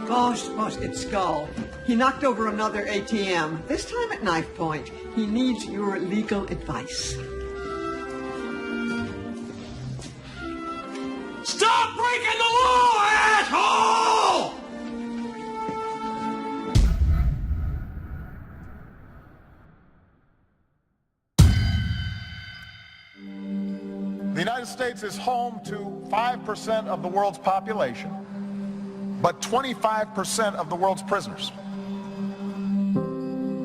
Boss, it's Skull. He knocked over another ATM, this time at knife point. He needs your legal advice. Stop breaking the law, asshole! The United States is home to 5% of the world's population, but 25% of the world's prisoners.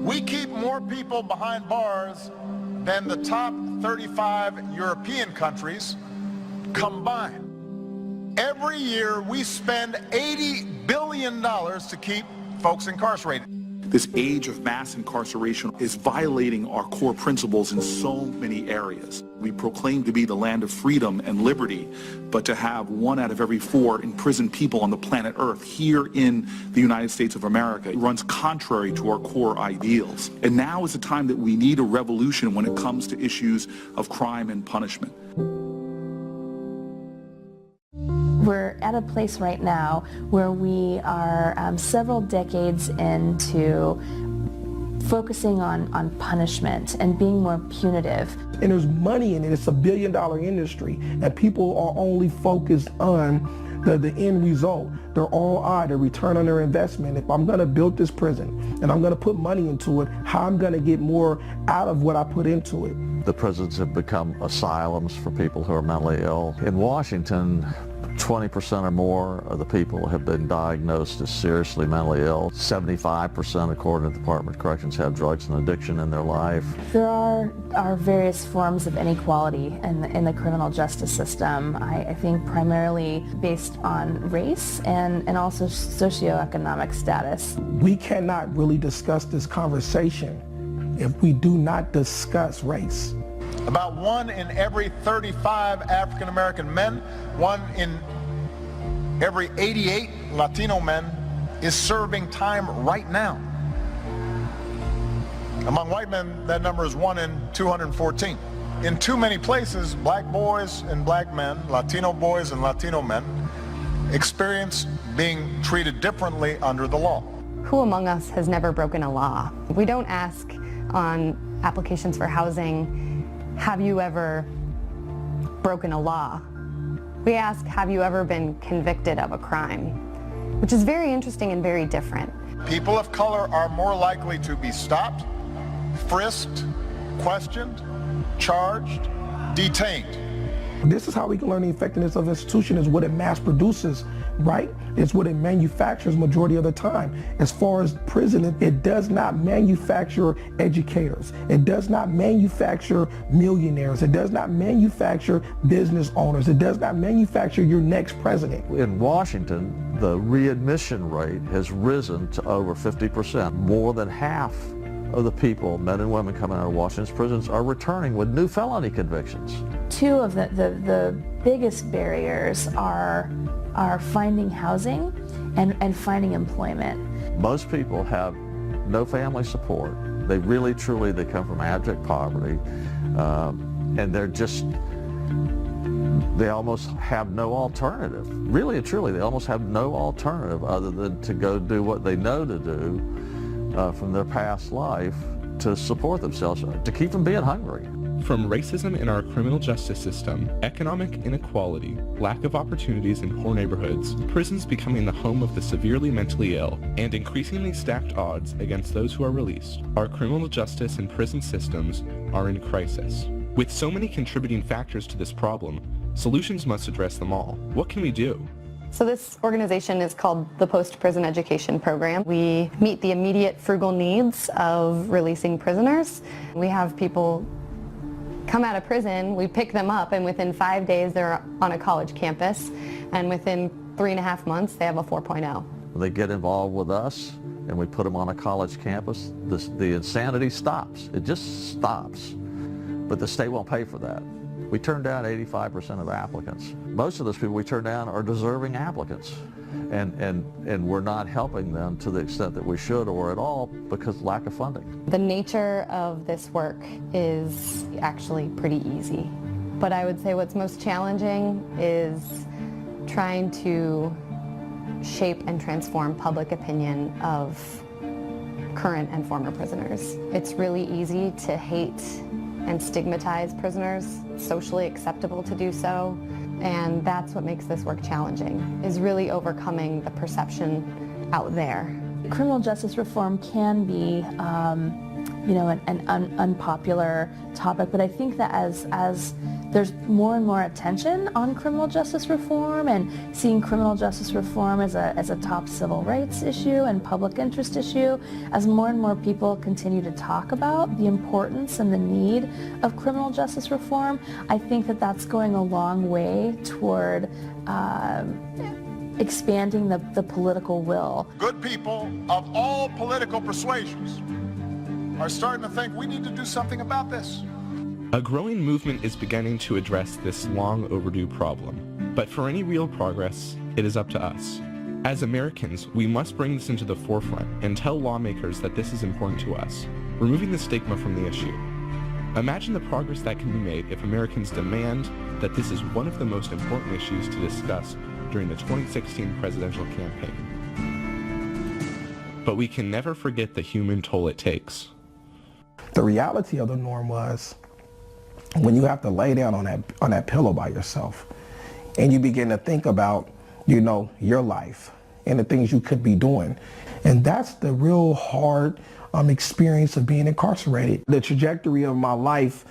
We keep more people behind bars than the top 35 European countries combined. Every year we spend $80 billion to keep folks incarcerated. This age of mass incarceration is violating our core principles in so many areas. We proclaim to be the land of freedom and liberty, but to have 1 out of every 4 imprisoned people on the planet Earth here in the United States of America runs contrary to our core ideals. And now is the time that we need a revolution when it comes to issues of crime and punishment. We're at a place right now where we are several decades into focusing on punishment and being more punitive. And there's money in it. It's a billion-dollar industry, and people are only focused on the end result. They're all eyed, the return on their investment. If I'm going to build this prison and I'm going to put money into it, how I'm going to get more out of what I put into it. The prisons have become asylums for people who are mentally ill. In Washington, 20% or more of the people have been diagnosed as seriously mentally ill. 75%, according to the Department of Corrections, have drugs and addiction in their life. There are various forms of inequality in the criminal justice system, I think primarily based on race and also socioeconomic status. We cannot really discuss this conversation if we do not discuss race. About 1 in every 35 African American men, 1 in every 88 Latino men is serving time right now. Among white men, that number is 1 in 214. In too many places, black boys and black men, Latino boys and Latino men, experience being treated differently under the law. Who among us has never broken a law? We don't ask on applications for housing, have you ever broken a law? We ask, have you ever been convicted of a crime? Which is very interesting and very different. People of color are more likely to be stopped, frisked, questioned, charged, detained. This is how we can learn the effectiveness of an institution, is what it mass produces, right? It's what it manufactures majority of the time. As far as prison, it does not manufacture educators. It does not manufacture millionaires. It does not manufacture business owners. It does not manufacture your next president. In Washington, the readmission rate has risen to over 50%. More than half of the people, men and women coming out of Washington's prisons, are returning with new felony convictions. Two of the biggest barriers are finding housing and finding employment. Most people have no family support. They really, truly, they come from abject poverty, and they almost have no alternative. Really and truly, they almost have no alternative other than to go do what they know to do from their past life to support themselves, to keep from being hungry. From racism in our criminal justice system, economic inequality, lack of opportunities in poor neighborhoods, prisons becoming the home of the severely mentally ill, and increasingly stacked odds against those who are released, our criminal justice and prison systems are in crisis. With so many contributing factors to this problem, solutions must address them all. What can we do? So this organization is called the Post-Prison Education Program. We meet the immediate frugal needs of releasing prisoners. We have people come out of prison, we pick them up, and within 5 days they're on a college campus, and within 3.5 months they have a 4.0. They get involved with us and we put them on a college campus. The insanity stops. It just stops. But the state won't pay for that. We turn down 85% of applicants. Most of those people we turn down are deserving applicants, and we're not helping them to the extent that we should or at all because lack of funding. The nature of this work is actually pretty easy, but I would say what's most challenging is trying to shape and transform public opinion of current and former prisoners. It's really easy to hate and stigmatize prisoners, socially acceptable to do so, and that's what makes this work challenging, is really overcoming the perception out there. Criminal justice reform can be an unpopular topic, but I think that as there's more and more attention on criminal justice reform and seeing criminal justice reform as a top civil rights issue and public interest issue, as more and more people continue to talk about the importance and the need of criminal justice reform, I think that that's going a long way toward expanding the political will. Good people of all political persuasions are starting to think we need to do something about this. A growing movement is beginning to address this long overdue problem. But for any real progress, it is up to us. As Americans, we must bring this into the forefront and tell lawmakers that this is important to us, removing the stigma from the issue. Imagine the progress that can be made if Americans demand that this is one of the most important issues to discuss during the 2016 presidential campaign. But we can never forget the human toll it takes. The reality of the norm was when you have to lay down on that pillow by yourself and you begin to think about, your life and the things you could be doing. And that's the real hard experience of being incarcerated. The trajectory of my life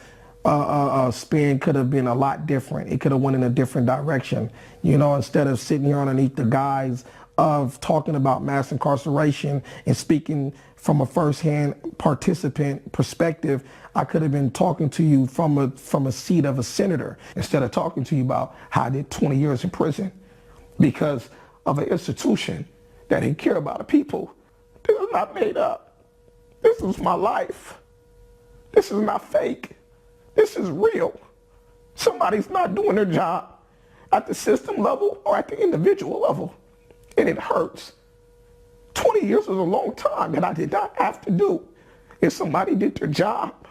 spin could have been a lot different. It could have went in a different direction. Instead of sitting here underneath the guise of talking about mass incarceration and speaking from a first-hand participant perspective, I could have been talking to you from a seat of a senator instead of talking to you about how I did 20 years in prison because of an institution that didn't care about the people. This is not made up. This is my life. This is not fake. This is real. Somebody's not doing their job at the system level or at the individual level, and it hurts. 20 years is a long time that I did not have to do if somebody did their job.